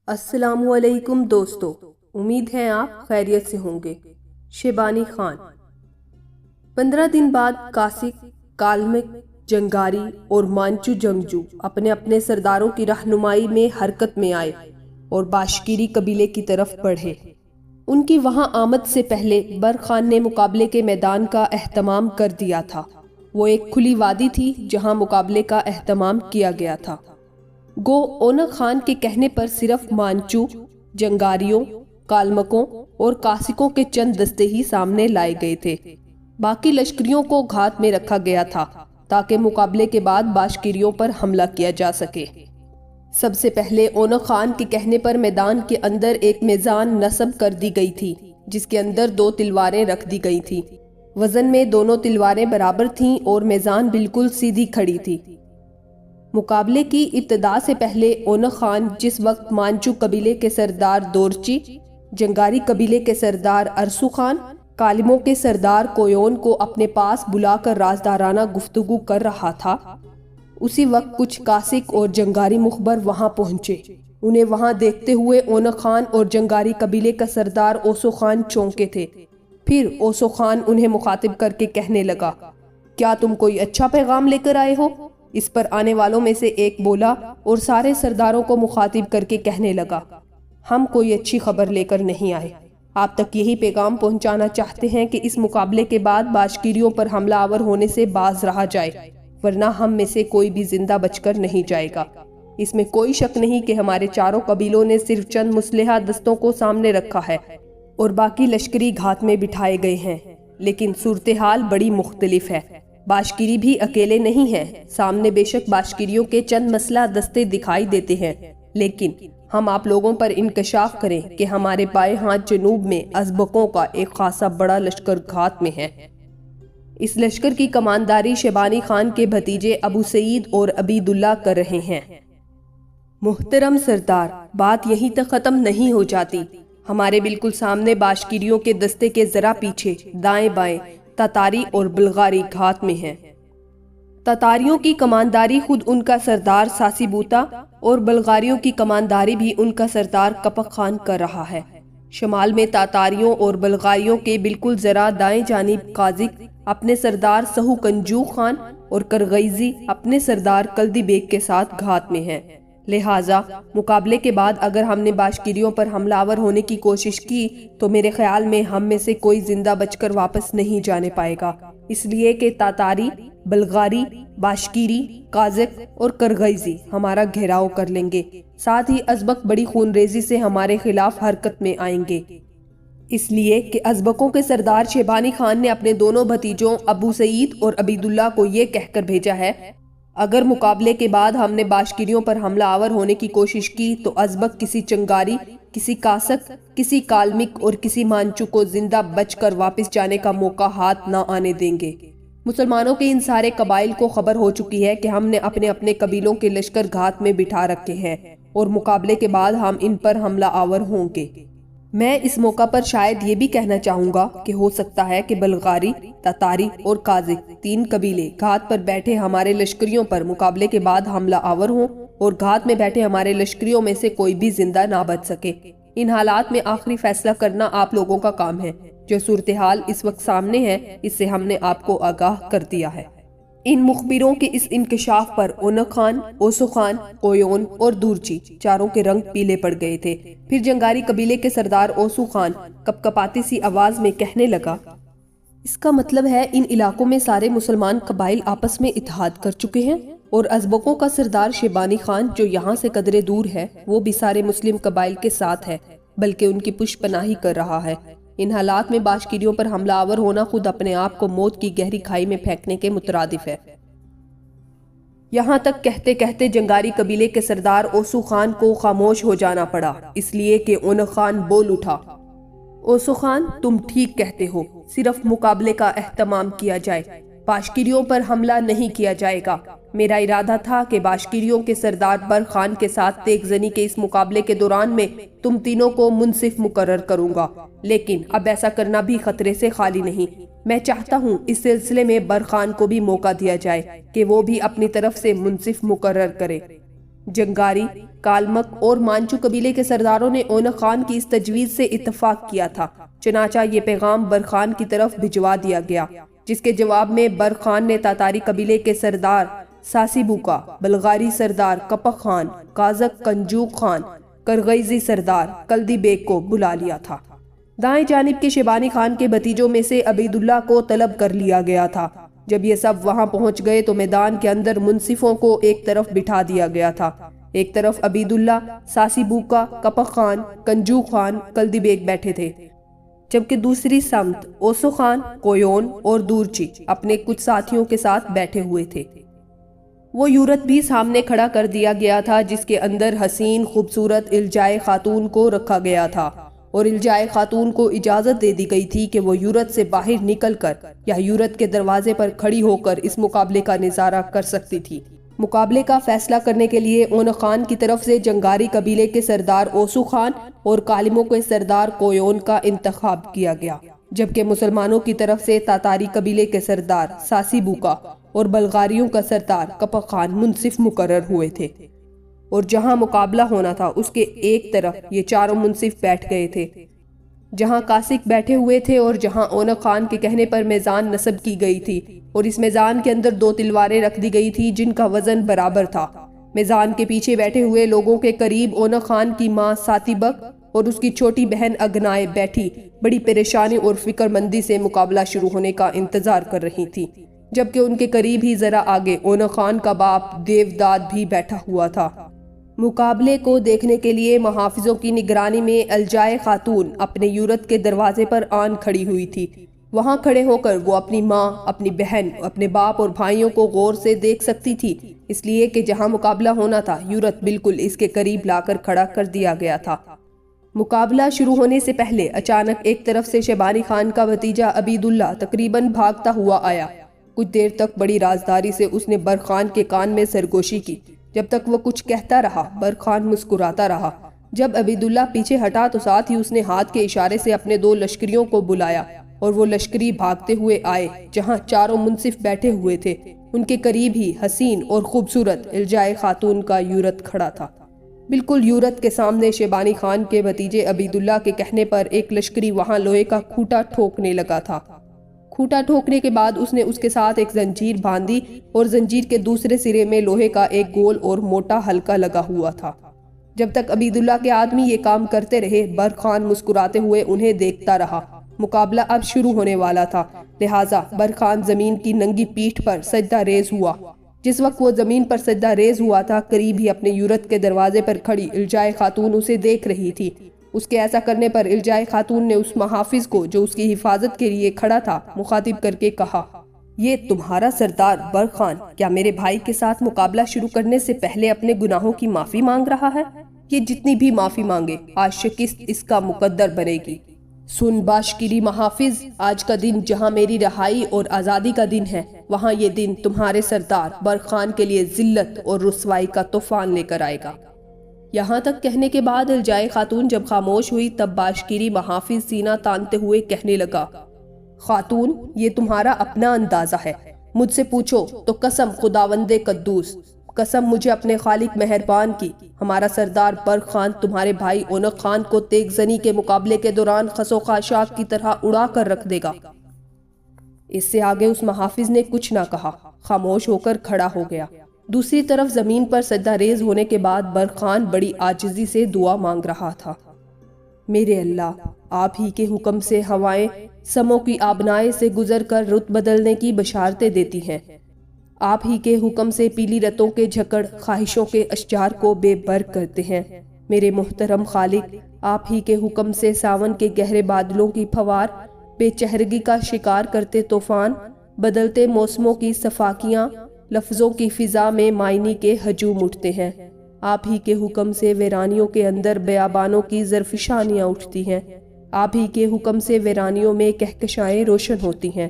السلام علیکم دوستو، امید ہے آپ خیریت سے ہوں گے۔ شیبانی خان 15 دن بعد کاسک، کالمک، جنگاری اور مانچو جنگجو اپنے اپنے سرداروں کی رہنمائی میں حرکت میں آئے اور باشکیری قبیلے کی طرف بڑھے۔ ان کی وہاں آمد سے پہلے برق خان نے مقابلے کے میدان کا اہتمام کر دیا تھا۔ وہ ایک کھلی وادی تھی جہاں مقابلے کا اہتمام کیا گیا تھا۔ گو اونق خان کے کہنے پر صرف مانچو، جنگاریوں، کالمکوں اور کاسکوں کے چند دستے ہی سامنے لائے گئے تھے۔ باقی لشکریوں کو گھات میں رکھا گیا تھا تاکہ مقابلے کے بعد باشکیریوں پر حملہ کیا جا سکے۔ سب سے پہلے اونق خان کے کہنے پر میدان کے اندر ایک میزان نصب کر دی گئی تھی جس کے اندر 2 تلواریں رکھ دی گئی تھیں۔ وزن میں دونوں تلواریں برابر تھیں اور میزان بالکل سیدھی کھڑی تھی۔ مقابلے کی ابتدا سے پہلے اونق خان، جس وقت مانچو قبیلے کے سردار دورچی، جنگاری قبیلے کے سردار ارسو خان، کالموں کے سردار کویون کو اپنے پاس بلا کر رازدارانہ گفتگو کر رہا تھا، اسی وقت کچھ کاسک اور جنگاری مخبر وہاں پہنچے۔ انہیں وہاں دیکھتے ہوئے اونق خان اور جنگاری قبیلے کا سردار اوسو خان چونکے تھے۔ پھر اوسو خان انہیں مخاطب کر کے کہنے لگا، کیا تم کوئی اچھا پیغام لے کر آئے ہو؟ اس پر آنے والوں میں سے ایک بولا اور سارے سرداروں کو مخاطب کر کے کہنے لگا، ہم کوئی اچھی خبر لے کر نہیں آئے، آپ تک یہی پیغام پہنچانا چاہتے ہیں کہ اس مقابلے کے بعد باشکیریوں پر حملہ آور ہونے سے باز رہا جائے، ورنہ ہم میں سے کوئی بھی زندہ بچ کر نہیں جائے گا۔ اس میں کوئی شک نہیں کہ ہمارے چاروں قبیلوں نے صرف چند مسلحہ دستوں کو سامنے رکھا ہے اور باقی لشکری گھات میں بٹھائے گئے ہیں، لیکن صورتحال بڑی مختلف ہے۔ باشکیری بھی اکیلے نہیں ہیں، سامنے بے شک باشکیریوں کے چند مسلح دستے دکھائی دیتے ہیں، لیکن ہم آپ لوگوں پر انکشاف کریں کہ ہمارے بائیں ہاتھ جنوب میں ازبکوں کا ایک خاصا بڑا لشکر گھات میں ہے۔ اس لشکر کی کمانداری شیبانی خان کے بھتیجے ابو سعید اور عبید اللہ کر رہے ہیں۔ محترم سردار، بات یہیں تک ختم نہیں ہو جاتی۔ ہمارے بالکل سامنے باشکیریوں کے دستے کے ذرا پیچھے دائیں بائیں تاتاری اور بلغاری گھات میں ہیں۔ تاتاریوں کی کمانداری خود ان کا سردار ساسی بوتا اور بلغاریوں کی کمانداری بھی ان کا سردار کپک خان کر رہا ہے۔ شمال میں تاتاریوں اور بلغاریوں کے بالکل ذرا دائیں جانب قازق اپنے سردار سہو کنجو خان اور کرغیزی اپنے سردار کلدی بیگ کے ساتھ گھات میں ہیں۔ لہٰذا مقابلے کے بعد اگر ہم نے باشکیریوں پر حملہ آور ہونے کی کوشش کی تو میرے خیال میں ہم میں سے کوئی زندہ بچ کر واپس نہیں جانے پائے گا، اس لیے کہ تاتاری، بلغاری، باشکیری، قازق اور کرغیزی ہمارا گھیراؤ کر لیں گے، ساتھ ہی ازبک بڑی خون ریزی سے ہمارے خلاف حرکت میں آئیں گے۔ اس لیے کہ ازبکوں کے سردار شیبانی خان نے اپنے دونوں بھتیجوں ابو سعید اور عبید اللہ کو یہ کہہ کر بھیجا ہے، اگر مقابلے کے بعد ہم نے باشکیریوں پر حملہ آور ہونے کی کوشش کی تو ازبک کسی چنگاری، کسی کاسک، کسی کالمک اور کسی مانچو کو زندہ بچ کر واپس جانے کا موقع ہاتھ نہ آنے دیں گے۔ مسلمانوں کے ان سارے قبائل کو خبر ہو چکی ہے کہ ہم نے اپنے اپنے قبیلوں کے لشکر گھات میں بٹھا رکھے ہیں اور مقابلے کے بعد ہم ان پر حملہ آور ہوں گے۔ میں اس موقع پر شاید یہ بھی کہنا چاہوں گا کہ ہو سکتا ہے کہ بلغاری، تاتاری اور قازق 3 قبیلے گھات پر بیٹھے ہمارے لشکریوں پر مقابلے کے بعد حملہ آور ہوں اور گھات میں بیٹھے ہمارے لشکریوں میں سے کوئی بھی زندہ نہ بچ سکے۔ ان حالات میں آخری فیصلہ کرنا آپ لوگوں کا کام ہے۔ جو صورتحال اس وقت سامنے ہے اس سے ہم نے آپ کو آگاہ کر دیا ہے۔ ان مخبروں کے اس انکشاف پر اونق خان، اوسو خان، کویون اور دورچی چاروں کے رنگ پیلے پڑ گئے تھے۔ پھر جنگاری قبیلے کے سردار اوسو خان کپ کپاتی سی آواز میں کہنے لگا، اس کا مطلب ہے ان علاقوں میں سارے مسلمان قبائل آپس میں اتحاد کر چکے ہیں اور ازبکوں کا سردار شیبانی خان جو یہاں سے قدرے دور ہے وہ بھی سارے مسلم قبائل کے ساتھ ہے، بلکہ ان کی پشت پناہی کر رہا ہے۔ ان حالات میں باشکیریوں پر حملہ آور ہونا خود اپنے آپ کو موت کی گہری کھائی میں پھینکنے کے مترادف ہے۔ یہاں تک کہتے کہتے جنگاری قبیلے کے سردار اوسو خان کو خاموش ہو جانا پڑا، اس لیے کہ اونق خان بول اٹھا، اوسو خان تم ٹھیک کہتے ہو، صرف مقابلے کا اہتمام کیا جائے، باشکیریوں پر حملہ نہیں کیا جائے گا۔ میرا ارادہ تھا کہ باشکیریوں کے سردار برق خان کے ساتھ تیغ زنی کے اس مقابلے کے دوران میں تم تینوں کو منصف مقرر کروں گا، لیکن اب ایسا کرنا بھی خطرے سے خالی نہیں۔ میں چاہتا ہوں اس سلسلے میں برخان کو بھی موقع دیا جائے کہ وہ بھی اپنی طرف سے منصف مقرر کرے۔ جنگاری، کالمک اور مانچو قبیلے کے سرداروں نے اونق خان کی اس تجویز سے اتفاق کیا تھا، چنانچہ یہ پیغام برخان کی طرف بھجوا دیا گیا، جس کے جواب میں برخان نے تاتاری قبیلے کے سردار ساسی بوکا، بلغاری سردار کپک خان، کازک کنجوق خان، کرغیزی سردار کلدی بیگ کو بلا لیا تھا۔ دائیں جانب کے شیبانی خان کے بھتیجوں میں سے عبید اللہ کو طلب کر لیا گیا تھا۔ جب یہ سب وہاں پہنچ گئے تو میدان کے اندر منصفوں کو ایک طرف بٹھا دیا گیا تھا۔ ایک طرف عبید اللہ، ساسی بوکا، کپک خان، کنجوق خان، کلدی بیگ بیٹھے تھے، جبکہ دوسری سمت اوسو خان، کویون اور دورچی اپنے کچھ ساتھیوں کے ساتھ بیٹھے ہوئے تھے۔ وہ یورت بھی سامنے کھڑا کر دیا گیا تھا، جس کے اندر حسین خوبصورت الجائے خاتون کو رکھا گیا تھا، اور الجائے خاتون کو اجازت دے دی گئی تھی کہ وہ یورت سے باہر نکل کر یا یورت کے دروازے پر کھڑی ہو کر اس مقابلے کا نظارہ کر سکتی تھی۔ مقابلے کا فیصلہ کرنے کے لیے اونق خان کی طرف سے جنگاری قبیلے کے سردار اوسو خان اور کالموں کے سردار کویون کا انتخاب کیا گیا، جبکہ مسلمانوں کی طرف سے تاتاری قبیلے کے سردار ساسی بوکا اور بلغاریوں کا سردار کپک خان منصف مقرر ہوئے تھے، اور جہاں مقابلہ ہونا تھا اس کے ایک طرف یہ چاروں منصف بیٹھ گئے تھے، جہاں کاسک بیٹھے ہوئے تھے اور جہاں اونق خان کے کہنے پر میزان نصب کی گئی تھی، اور اس میزان کے اندر 2 تلواریں رکھ دی گئی تھی جن کا وزن برابر تھا۔ میزان کے پیچھے بیٹھے ہوئے لوگوں کے قریب اونق خان کی ماں ساتی بک اور اس کی چھوٹی بہن اگنائے بیٹھی بڑی پریشانی اور فکر مندی سے مقابلہ شروع ہونے کا انتظار کر رہی تھی، جبکہ ان کے قریب ہی ذرا آگے اونق خان کا باپ دیوداد بھی بیٹھا ہوا تھا۔ مقابلے کو دیکھنے کے لیے محافظوں کی نگرانی میں الجائے خاتون اپنے یورت کے دروازے پر آن کھڑی ہوئی تھی۔ وہاں کھڑے ہو کر وہ اپنی ماں، اپنی بہن، اپنے باپ اور بھائیوں کو غور سے دیکھ سکتی تھی، اس لیے کہ جہاں مقابلہ ہونا تھا یورت بالکل اس کے قریب لا کر کھڑا کر دیا گیا تھا۔ مقابلہ شروع ہونے سے پہلے اچانک ایک طرف سے شیبانی خان کا بھتیجا عبید اللہ تقریباً بھاگتا ہوا آیا۔ کچھ دیر تک بڑی رازداری سے اس نے برخان کے کان میں سرگوشی کی۔ جب تک وہ کچھ کہتا رہا برخان مسکراتا رہا۔ جب عبید اللہ پیچھے ہٹا تو ساتھ ہی اس نے ہاتھ کے اشارے سے اپنے 2 لشکریوں کو بلایا، اور وہ لشکری بھاگتے ہوئے آئے جہاں چاروں منصف بیٹھے ہوئے تھے۔ ان کے قریب ہی حسین اور خوبصورت الجائے خاتون کا یورت کھڑا تھا۔ بالکل یورت کے سامنے شیبانی خان کے بھتیجے عبید اللہ کے کہنے پر ایک لشکری وہاں لوہے کا کھوٹا ٹھوکنے لگا تھا۔ کھوٹا ٹھوکنے کے بعد اس نے اس کے ساتھ ایک زنجیر باندھی، اور زنجیر کے دوسرے سرے میں لوہے کا ایک گول اور موٹا حلقہ لگا ہوا تھا۔ جب تک عبید اللہ کے آدمی یہ کام کرتے رہے برخان مسکراتے ہوئے انہیں دیکھتا رہا۔ مقابلہ اب شروع ہونے والا تھا، لہٰذا برخان زمین کی ننگی پیٹھ پر سجدہ ریز ہوا۔ جس وقت وہ زمین پر سجدہ ریز ہوا تھا، قریب ہی اپنے یورت کے دروازے پر کھڑی الجائے خاتون اسے دیکھ رہی تھی۔ اس کے ایسا کرنے پر الجائے خاتون نے اس محافظ کو جو اس کی حفاظت کے لیے کھڑا تھا مخاطب کر کے کہا، یہ تمہارا سردار برخان کیا میرے بھائی کے ساتھ مقابلہ شروع کرنے سے پہلے اپنے گناہوں کی معافی مانگ رہا ہے؟ یہ جتنی بھی معافی مانگے آج شکست اس کا مقدر بنے گی۔ سن باشکری محافظ، آج کا دن جہاں میری رہائی اور آزادی کا دن ہے، وہاں یہ دن تمہارے سردار برخان کے لیے ذلت اور رسوائی کا طوفان لے کر آئے گا۔ یہاں تک کہنے کے بعد الجائے خاتون جب خاموش ہوئی تب باشکری محافظ سینہ تانتے ہوئے کہنے لگا، خاتون یہ تمہارا اپنا اندازہ ہے، مجھ سے پوچھو تو قسم خداوند قدوس، قسم مجھے اپنے خالق مہربان کی، ہمارا سردار برخان تمہارے بھائی اونق خان کو تیغ زنی کے مقابلے کے دوران خس و خاشاک کی طرح اڑا کر رکھ دے گا۔ اس سے آگے اس محافظ نے کچھ نہ کہا، خاموش ہو کر کھڑا ہو گیا۔ دوسری طرف زمین پر سجدہ ریز ہونے کے بعد برخان بڑی عاجزی سے دعا مانگ رہا تھا، میرے اللہ، آپ ہی کے حکم سے ہوائیں سموں کی آبنائے سے گزر کر رت بدلنے کی بشارتیں دیتی ہیں، آپ ہی کے حکم سے پیلی رتوں کے جھکڑ خواہشوں کے اشجار کو بے برگ کرتے ہیں، میرے محترم خالق، آپ ہی کے حکم سے ساون کے گہرے بادلوں کی پھوار، بے چہرگی کا شکار کرتے طوفان، بدلتے موسموں کی صفاقیاں، لفظوں کی فضا میں معنی کے ہجوم اٹھتے ہیں، آپ ہی کے حکم سے ویرانیوں کے اندر بیابانوں کی زرفشانیاں اٹھتی ہیں، آپ ہی کے حکم سے ویرانیوں میں کہکشائیں روشن ہوتی ہیں،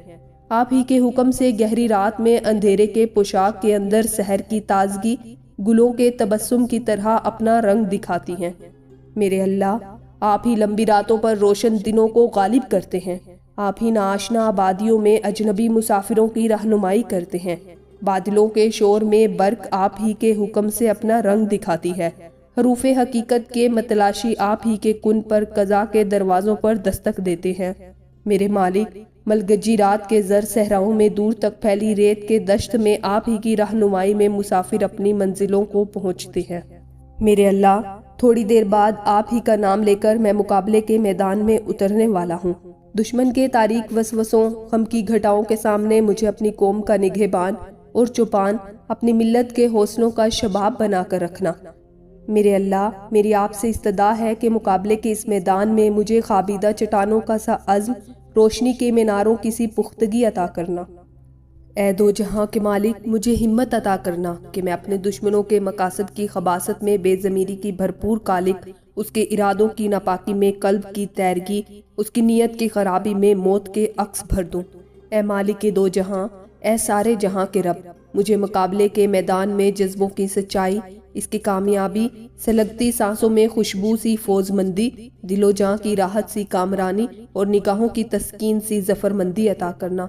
آپ ہی کے حکم سے گہری رات میں اندھیرے کے پوشاک کے اندر سحر کی تازگی گلوں کے تبسم کی طرح اپنا رنگ دکھاتی ہیں، میرے اللہ، آپ ہی لمبی راتوں پر روشن دنوں کو غالب کرتے ہیں، آپ ہی ناآشنا آبادیوں میں اجنبی مسافروں کی رہنمائی کرتے ہیں، بادلوں کے شور میں برق آپ ہی کے حکم سے اپنا رنگ دکھاتی ہے، حروف حقیقت کے متلاشی آپ ہی کے کن پر قضا کے دروازوں پر دستک دیتے ہیں۔ میرے مالک، ملگجی رات کے زر صحراؤں میں دور تک پھیلی ریت کے دشت میں آپ ہی کی رہنمائی میں مسافر اپنی منزلوں کو پہنچتے ہیں۔ میرے اللہ، تھوڑی دیر بعد آپ ہی کا نام لے کر میں مقابلے کے میدان میں اترنے والا ہوں۔ دشمن کے تاریک وسوسوں، غم کی گھٹاؤں کے سامنے مجھے اپنی قوم کا نگہبان اور چوپان، اپنی ملت کے حوصلوں کا شباب بنا کر رکھنا۔ میرے اللہ، میری آپ سے استدعا ہے کہ مقابلے کے اس میدان میں مجھے خوابیدہ چٹانوں کا سا عزم، روشنی کے میناروں کی سی پختگی عطا کرنا۔ اے دو جہاں کے مالک، مجھے ہمت عطا کرنا کہ میں اپنے دشمنوں کے مقاصد کی خباثت میں بے ضمیری کی بھرپور کالک، اس کے ارادوں کی ناپاکی میں قلب کی تیرگی، اس کی نیت کی خرابی میں موت کے عکس بھر دوں۔ اے مالک دو جہاں، اے سارے جہاں کے رب، مجھے مقابلے کے میدان میں جذبوں کی سچائی، اس کی کامیابی، سلگتی سانسوں میں خوشبو سی فوز مندی، دل و جاں کی راحت سی کامرانی اور نگاہوں کی تسکین سی ظفر مندی عطا کرنا۔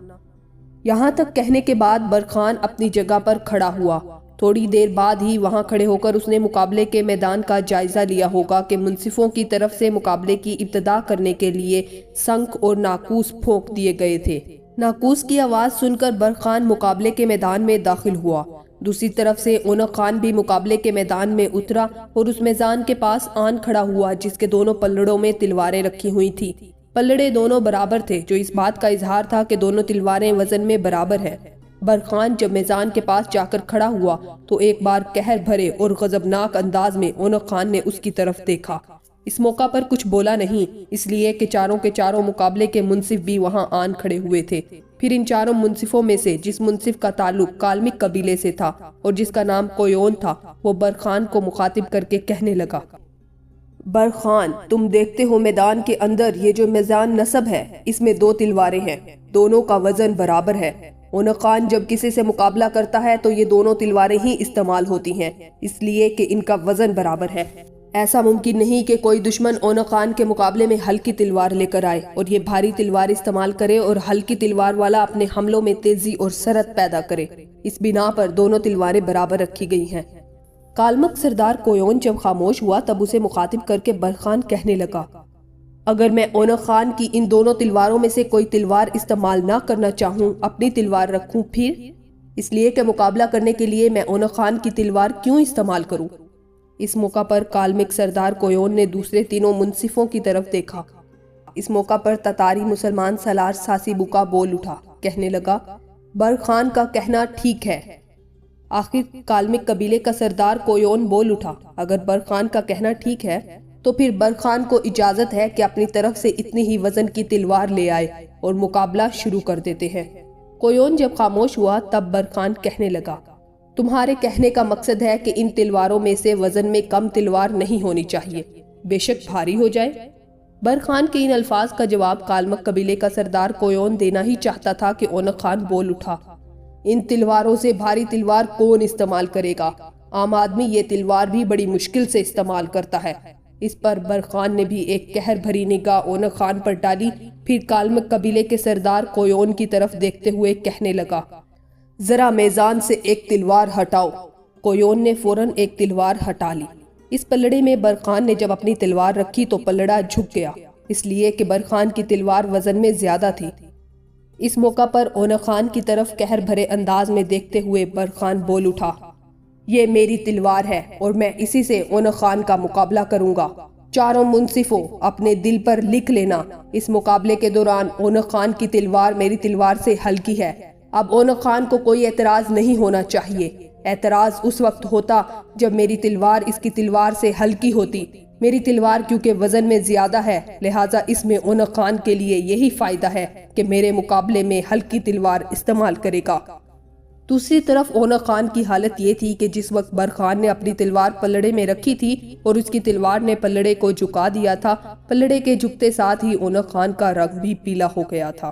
یہاں تک کہنے کے بعد برخان اپنی جگہ پر کھڑا ہوا۔ تھوڑی دیر بعد ہی وہاں کھڑے ہو کر اس نے مقابلے کے میدان کا جائزہ لیا ہوگا کہ منصفوں کی طرف سے مقابلے کی ابتدا کرنے کے لیے سنک اور ناقوس پھونک دیے گئے تھے۔ ناقوس کی آواز سن کر برخان مقابلے کے میدان میں داخل ہوا۔ دوسری طرف سے اونق خان بھی مقابلے کے میدان میں اترا اور اس میزان کے پاس آن کھڑا ہوا جس کے دونوں پلڑوں میں تلواریں رکھی ہوئی تھی۔ پلڑے دونوں برابر تھے، جو اس بات کا اظہار تھا کہ دونوں تلواریں وزن میں برابر ہیں۔ برخان جب میزان کے پاس جا کر کھڑا ہوا تو ایک بار قہر بھرے اور غضبناک انداز میں اونق خان نے اس کی طرف دیکھا۔ اس موقع پر کچھ بولا نہیں، اس لیے کہ چاروں کے چاروں مقابلے کے منصف بھی وہاں آن کھڑے ہوئے تھے۔ پھر ان چاروں منصفوں میں سے جس منصف کا تعلق کالمک قبیلے سے تھا اور جس کا نام کویون تھا، وہ برخان کو مخاطب کر کے کہنے لگا، برخان، تم دیکھتے ہو میدان کے اندر یہ جو میزان نصب ہے، اس میں دو تلواریں ہیں، دونوں کا وزن برابر ہے۔ اونق خان جب کسی سے مقابلہ کرتا ہے تو یہ دونوں تلواریں ہی استعمال ہوتی ہیں، اس لیے کہ ان کا وزن برابر ہے۔ ایسا ممکن نہیں کہ کوئی دشمن اونق خان کے مقابلے میں ہلکی تلوار لے کر آئے اور یہ بھاری تلوار استعمال کرے اور ہلکی تلوار والا اپنے حملوں میں تیزی اور سرعت پیدا کرے۔ اس بنا پر دونوں تلواریں برابر رکھی گئی ہیں۔ کالمک سردار کویون جب خاموش ہوا تب اسے مخاطب کر کے برخان کہنے لگا، اگر میں اونق خان کی ان دونوں تلواروں میں سے کوئی تلوار استعمال نہ کرنا چاہوں، اپنی تلوار رکھوں، پھر اس لیے کہ مقابلہ کرنے کے لیے میں اونق خان کی تلوار کیوں استعمال کروں؟ اس موقع پر کالمک سردار کویون نے دوسرے تینوں منصفوں کی طرف دیکھا۔ اس موقع پر تتاری مسلمان سالار ساسی بکا بول اٹھا، کہنے لگا، برخان کا کہنا ٹھیک ہے۔ آخر کالمک قبیلے کا سردار کویون بول اٹھا، اگر برخان کا کہنا ٹھیک ہے تو پھر برخان کو اجازت ہے کہ اپنی طرف سے اتنی ہی وزن کی تلوار لے آئے اور مقابلہ شروع کر دیتے ہیں۔ کویون جب خاموش ہوا تب برخان کہنے لگا، تمہارے کہنے کا مقصد ہے کہ ان تلواروں میں سے وزن میں کم تلوار نہیں ہونی چاہیے، بے شک بھاری ہو جائے۔ برخان کے ان الفاظ کا جواب کالمک قبیلے کا سردار کویون دینا ہی چاہتا تھا کہ اونق خان بول اٹھا، ان تلواروں سے بھاری تلوار کون استعمال کرے گا؟ عام آدمی یہ تلوار بھی بڑی مشکل سے استعمال کرتا ہے۔ اس پر برخان نے بھی ایک قہر بھری نگاہ اونق خان پر ڈالی، پھر کالمک قبیلے کے سردار کویون کی طرف دیکھتے ہوئے کہنے لگا، ذرا میزان سے ایک تلوار ہٹاؤ۔ کویون نے فوراً ایک تلوار ہٹا لی۔ اس پلڑے میں برخان نے جب اپنی تلوار رکھی تو پلڑا جھک گیا، اس لیے کہ برخان کی تلوار وزن میں زیادہ تھی۔ اس موقع پر اونق خان کی طرف قہر بھرے انداز میں دیکھتے ہوئے برخان بول اٹھا، یہ میری تلوار ہے اور میں اسی سے اونق خان کا مقابلہ کروں گا۔ چاروں منصفوں اپنے دل پر لکھ لینا، اس مقابلے کے دوران اونق خان کی تلوار میری تلوار سے ہلکی ہے۔ اب اونق خان کو کوئی اعتراض نہیں ہونا چاہیے۔ اعتراض اس وقت ہوتا جب میری تلوار اس کی تلوار سے ہلکی ہوتی۔ میری تلوار کیونکہ وزن میں زیادہ ہے، لہٰذا اس میں اونق خان کے لیے یہی فائدہ ہے کہ میرے مقابلے میں ہلکی تلوار استعمال کرے گا۔ دوسری طرف اونق خان کی حالت یہ تھی کہ جس وقت برخان نے اپنی تلوار پلڑے میں رکھی تھی اور اس کی تلوار نے پلڑے کو جھکا دیا تھا، پلڑے کے جھکتے ساتھ ہی اونق خان کا رنگ بھی پیلا ہو گیا تھا۔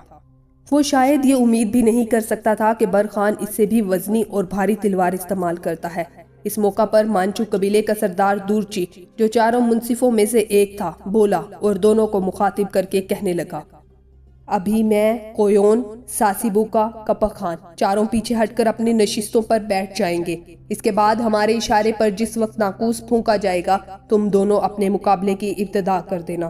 وہ شاید یہ امید بھی نہیں کر سکتا تھا کہ برخان اس سے بھی وزنی اور بھاری تلوار استعمال کرتا ہے، اس موقع پر مانچو قبیلے کا سردار دورچی، جو چاروں منصفوں میں سے ایک تھا، بولا اور دونوں کو مخاطب کر کے کہنے لگا، ابھی میں، کویون، ساسی بوکا، کپا خان چاروں پیچھے ہٹ کر اپنی نشستوں پر بیٹھ جائیں گے۔ اس کے بعد ہمارے اشارے پر جس وقت ناقوس پھونکا جائے گا تم دونوں اپنے مقابلے کی ابتدا کر دینا۔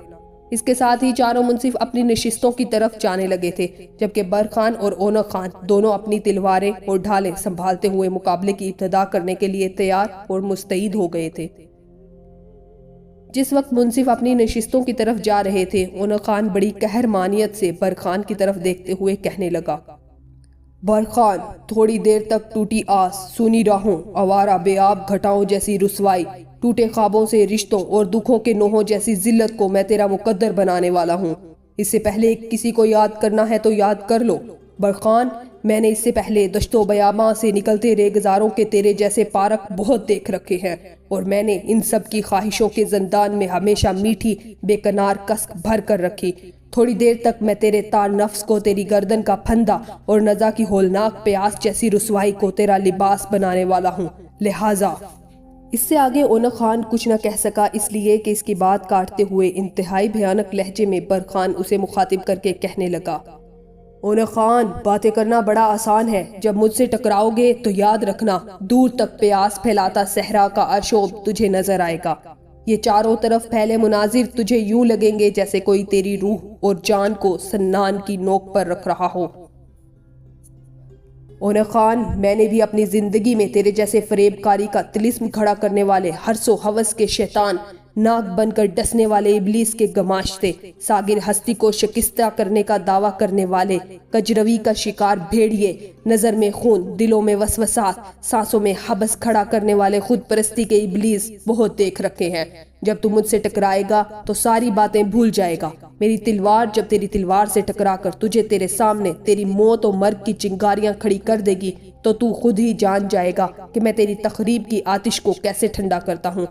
اس کے ساتھ ہی چاروں منصف اپنی نشستوں کی طرف جانے لگے تھے، جبکہ برخان اور اونق خان دونوں اپنی تلواریں اور ڈھالیں سنبھالتے ہوئے مقابلے کی ابتدا کرنے کے لیے تیار اور مستعد ہو گئے تھے۔ جس وقت منصف اپنی نشستوں کی طرف جا رہے تھے، اونق خان بڑی قہرمانیت سے برخان کی طرف دیکھتے ہوئے کہنے لگا، برخان، تھوڑی دیر تک ٹوٹی آس، سونی راہوں، آوارہ بے آب گھٹاؤں جیسی رسوائی، ٹوٹے خوابوں سے رشتوں اور دکھوں کے نوحوں جیسی ذلت کو میں تیرا مقدر بنانے والا ہوں۔ اس سے پہلے کسی کو یاد کرنا ہے تو یاد کر لو۔ برخان، میں نے اس سے پہلے دشت و بیاباں سے نکلتے ریگزاروں کے تیرے جیسے پارک بہت دیکھ رکھے ہیں، اور میں نے ان سب کی خواہشوں کے زندان میں ہمیشہ میٹھی بے کنار کسک بھر کر رکھی۔ تھوڑی دیر تک میں تیرے تار نفس کو تیری گردن کا پھندا اور نزا کی ہولناک پیاس جیسی رسوائی کو تیرا لباس بنانے والا ہوں، لہٰذا۔ اس سے آگے اونق خان کچھ نہ کہہ سکا، اس لیے کہ اس کی بات کاٹتے ہوئے انتہائی بھیانک لہجے میں برخان اسے مخاطب کر کے کہنے لگا، اونق خان، باتیں کرنا بڑا آسان ہے، جب مجھ سے ٹکراؤ گے تو یاد رکھنا دور تک پیاس پھیلاتا صحرا کا آشوب تجھے نظر آئے گا۔ یہ چاروں طرف پھیلے مناظر تجھے یوں لگیں گے جیسے کوئی تیری روح اور جان کو سنان کی نوک پر رکھ رہا ہو۔ اونق خان، میں نے بھی اپنی زندگی میں تیرے جیسے فریب کاری کا طلسم کھڑا کرنے والے حرص و ہوس کے شیطان، ناک بن کر ڈسنے والے ابلیس کے گماشتے، ساگر ہستی کو شکستہ کرنے کا دعویٰ کرنے والے کجروی کا شکار بھیڑیے، نظر میں خون، دلوں میں وسوسات، سانسوں میں حبس کھڑا کرنے والے خود پرستی کے ابلیس بہت دیکھ رکھے ہیں۔ جب تو مجھ سے ٹکرائے گا تو ساری باتیں بھول جائے گا۔ میری تلوار جب تیری تلوار سے ٹکرا کر تجھے تیرے سامنے تیری موت و مرگ کی چنگاریاں کھڑی کر دے گی تو تو خود ہی جان جائے گا کہ میں تیری تخریب کی آتش کو کیسے ٹھنڈا کرتا ہوں،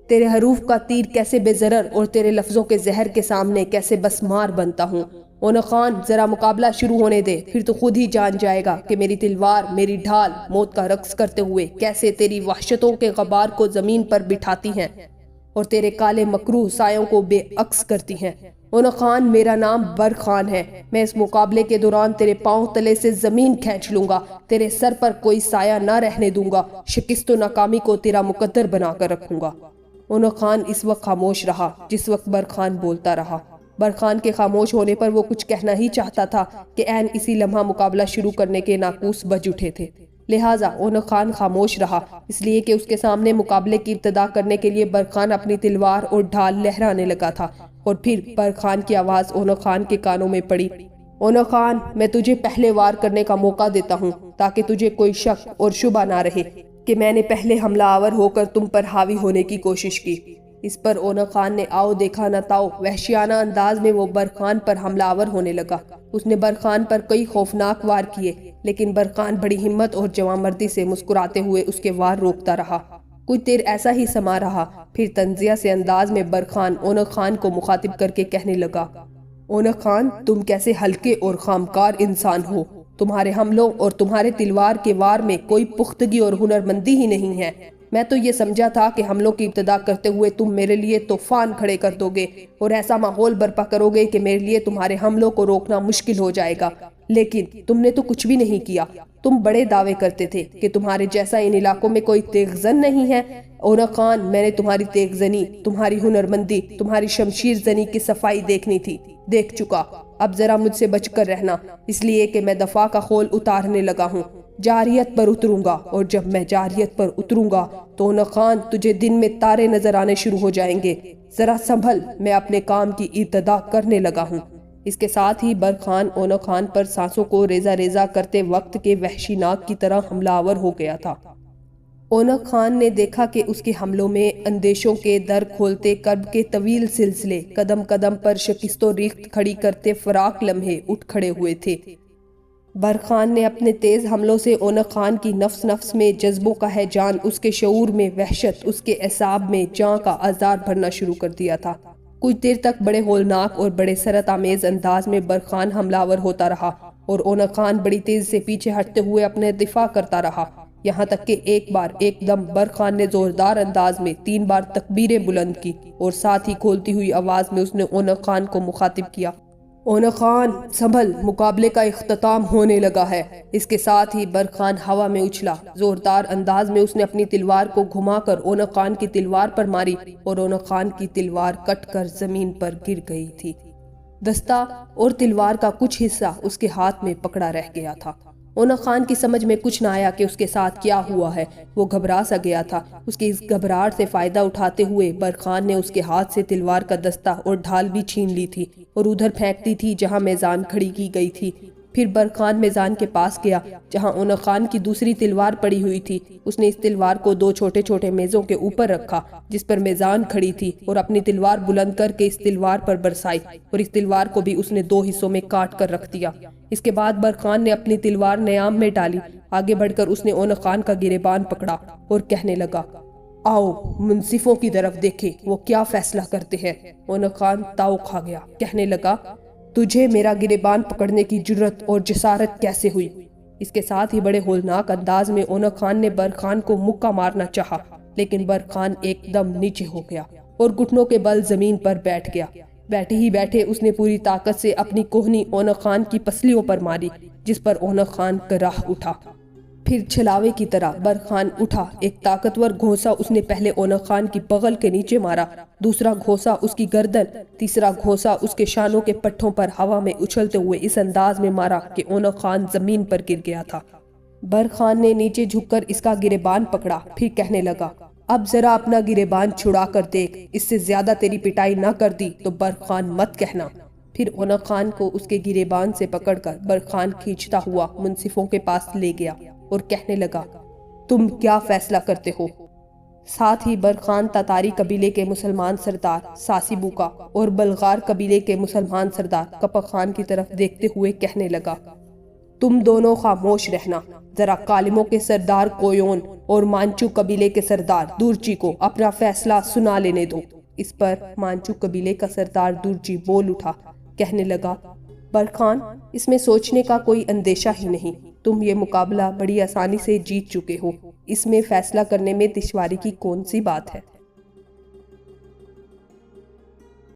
تیرے حروف کا تیر کیسے بے ضرر اور تیرے لفظوں کے زہر کے سامنے کیسے بسمار بنتا ہوں۔ اونق خان، ذرا مقابلہ شروع ہونے دے، پھر تو خود ہی جان جائے گا کہ میری تلوار، میری ڈھال موت کا رقص کرتے ہوئے کیسے تیری وحشتوں کے غبار کو زمین پر بٹھاتی ہیں اور تیرے کالے مکروہ سایوں کو بے عکس کرتی ہیں۔ اونق خان، میرا نام برخان ہے۔ میں اس مقابلے کے دوران تیرے پاؤں تلے سے زمین کھینچ لوں گا، تیرے سر پر کوئی سایہ نہ رہنے دوں گا، شکست و ناکامی کو تیرا مقدر بنا کر رکھوں گا۔ اونق خان اس وقت خاموش رہا جس وقت برخان بولتا رہا۔ برخان کے خاموش ہونے پر وہ کچھ کہنا ہی چاہتا تھا کہ عین اسی لمحہ مقابلہ شروع کرنے کے ناقوس بج اٹھے تھے، لہٰذا اونق خان خاموش رہا، اس لیے کہ اس کے سامنے مقابلے کی ابتدا کرنے کے لیے برخان اپنی تلوار اور ڈھال لہرانے لگا تھا، اور پھر برخان کی آواز اونق خان کے کانوں میں پڑی، اونق خان، میں تجھے پہلے وار کرنے کا موقع دیتا ہوں تاکہ تجھے کوئی شک اور شبہ نہ رہے کہ میں نے پہلے حملہ آور ہو کر تم پر حاوی ہونے کی کوشش کی۔ اس پر اونق خان نے آؤ دیکھا نہ تاؤ وحشیانہ انداز میں وہ برخان پر حملہ آور ہونے لگا۔ اس نے برخان پر کئی خوفناک وار کیے، لیکن برخان بڑی ہمت اور جوانمردی سے مسکراتے ہوئے اس کے وار روکتا رہا۔ کچھ دیر ایسا ہی سما رہا، پھر تنزیہ سے انداز میں برخان اونق خان کو مخاطب کر کے کہنے لگا، اونق خان، تم کیسے ہلکے اور خامکار انسان ہو، تمہارے حملوں اور تمہارے تلوار کے وار میں کوئی پختگی اور ہنرمندی ہی نہیں ہے۔ میں تو یہ سمجھا تھا کہ حملوں کی ابتدا کرتے ہوئے تم میرے لیے طوفان کھڑے کر دو گے اور ایسا ماحول برپا کرو گے کہ میرے لیے تمہارے حملوں کو روکنا مشکل ہو جائے گا، لیکن تم نے تو کچھ بھی نہیں کیا۔ تم بڑے دعوے کرتے تھے کہ تمہارے جیسا ان علاقوں میں کوئی تیغ زن نہیں ہے۔ اونق خان، میں نے تمہاری تیغ زنی، تمہاری ہنرمندی، تمہاری شمشیر زنی کی صفائی دیکھنی تھی، دیکھ چکا۔ اب ذرا مجھ سے بچ کر رہنا، اس لیے کہ میں دفاع کا خول اتارنے لگا ہوں، جارحیت پر اتروں گا، اور جب میں جارحیت پر اتروں گا تو اونق خان، تجھے دن میں تارے نظر آنے شروع ہو جائیں گے۔ ذرا سنبھل، میں اپنے کام کی ابتدا کرنے لگا ہوں۔ اس کے ساتھ ہی برخان اونق خان پر سانسوں کو ریزہ ریزہ کرتے وقت کے وحشی ناگ کی طرح حملہ آور ہو گیا تھا۔ اونق خان نے دیکھا کہ اس کے حملوں میں اندیشوں کے در کھولتے کرب کے طویل سلسلے قدم قدم پر شکست و ریخت کھڑی کرتے فراق لمحے اٹھ کھڑے ہوئے تھے۔ برخان نے اپنے تیز حملوں سے اونق خان کی نفس نفس میں جذبوں کا ہیجان، اس کے شعور میں وحشت، اس کے اعصاب میں جاں کا آزار بھرنا شروع کر دیا تھا۔ کچھ دیر تک بڑے ہولناک اور بڑے سرت آمیز انداز میں برخان حملہ آور ہوتا رہا اور اونق خان بڑی تیز سے پیچھے ہٹتے ہوئے اپنے دفاع کرتا رہا۔ یہاں تک کہ ایک بار ایک دم برخان نے زوردار انداز میں 3 بار تکبیریں بلند کی اور ساتھ ہی کھولتی ہوئی آواز میں اس نے اونق خان کو مخاطب کیا، اونق خان سنبھل، مقابلے کا اختتام ہونے لگا ہے۔ اس کے ساتھ ہی برخان ہوا میں اچھلا، زوردار انداز میں اس نے اپنی تلوار کو گھما کر اونق خان کی تلوار پر ماری اور اونق خان کی تلوار کٹ کر زمین پر گر گئی تھی۔ دستہ اور تلوار کا کچھ حصہ اس کے ہاتھ میں پکڑا رہ گیا تھا۔ اونق خان کی سمجھ میں کچھ نہ آیا کہ اس کے ساتھ کیا ہوا ہے، وہ گھبرا سا گیا تھا۔ اس کی اس گھبراہٹ سے فائدہ اٹھاتے ہوئے برخان نے اس کے ہاتھ سے تلوار کا دستہ اور ڈھال بھی چھین لی تھی اور ادھر پھینکتی تھی جہاں میزان کھڑی کی گئی تھی۔ پھر برخان میزان کے پاس گیا جہاں اونق خان کی دوسری تلوار پڑی ہوئی تھی۔ اس نے اس تلوار کو 2 چھوٹے چھوٹے میزوں کے اوپر رکھا جس پر میزان کھڑی تھی اور اپنی تلوار بلند کر کے اس تلوار پر برسائی اور اس تلوار کو بھی اس نے 2 حصوں میں کاٹ کر رکھ دیا۔ اس کے بعد برخان نے اپنی تلوار نیام میں ڈالی۔ آگے بڑھ کر اس نے اونق خان کا گریبان پکڑا اور کہنے لگا، آؤ منصفوں کی طرف دیکھیں وہ کیا فیصلہ کرتے ہیں۔ اونق خان تاؤ کھا گیا، کہنے لگا، تجھے میرا گریبان پکڑنے کی جرت اور جسارت کیسے ہوئی؟ اس کے ساتھ ہی بڑے ہولناک انداز میں اونق خان نے برخان کو مکہ مارنا چاہا، لیکن برخان ایک دم نیچے ہو گیا اور گھٹنوں کے بل زمین پر بیٹھ گیا۔ بیٹھے ہی بیٹھے اس نے پوری طاقت سے اپنی کوہنی اونق خان کی پسلیوں پر ماری جس پر اونق خان کراہ اٹھا۔ پھر چھلاوے کی طرح برخان اٹھا۔ ایک طاقتور گھونسا اس نے پہلے اونق خان کی بغل کے نیچے مارا، دوسرا گھونسا اس کی گردن، تیسرا گھونسا اس کے شانوں کے پٹھوں پر ہوا میں اچھلتے ہوئے اس انداز میں مارا کہ اونق خان زمین پر گر گیا تھا۔ برخان نے نیچے جھک کر اس کا گریبان پکڑا، پھر کہنے لگا، اب ذرا اپنا گریبان چھڑا کر دیکھ، اس سے زیادہ تیری پٹائی نہ کر دی تو برخان مت کہنا۔ پھر اونق خان کو اس کے گریبان سے پکڑ کر برخان کھینچتا ہوا منصفوں کے پاس لے گیا اور کہنے لگا، تم کیا فیصلہ کرتے ہو؟ ساتھ ہی برخان تاتاری قبیلے کے مسلمان سردار ساسی بوکا اور بلغار قبیلے کے مسلمان سردار کپک خان کی طرف دیکھتے ہوئے کہنے لگا، تم دونوں خاموش رہنا، ذرا کالموں کے سردار کویون اور مانچو قبیلے کے سردار دورچی کو اپنا فیصلہ سنا لینے دو۔ اس پر مانچو قبیلے کا سردار دورچی بول اٹھا، کہنے لگا، برخان، اس میں سوچنے کا کوئی اندیشہ ہی نہیں، تم یہ مقابلہ بڑی آسانی سے جیت چکے ہو، اس میں فیصلہ کرنے میں دشواری کی کون سی بات ہے؟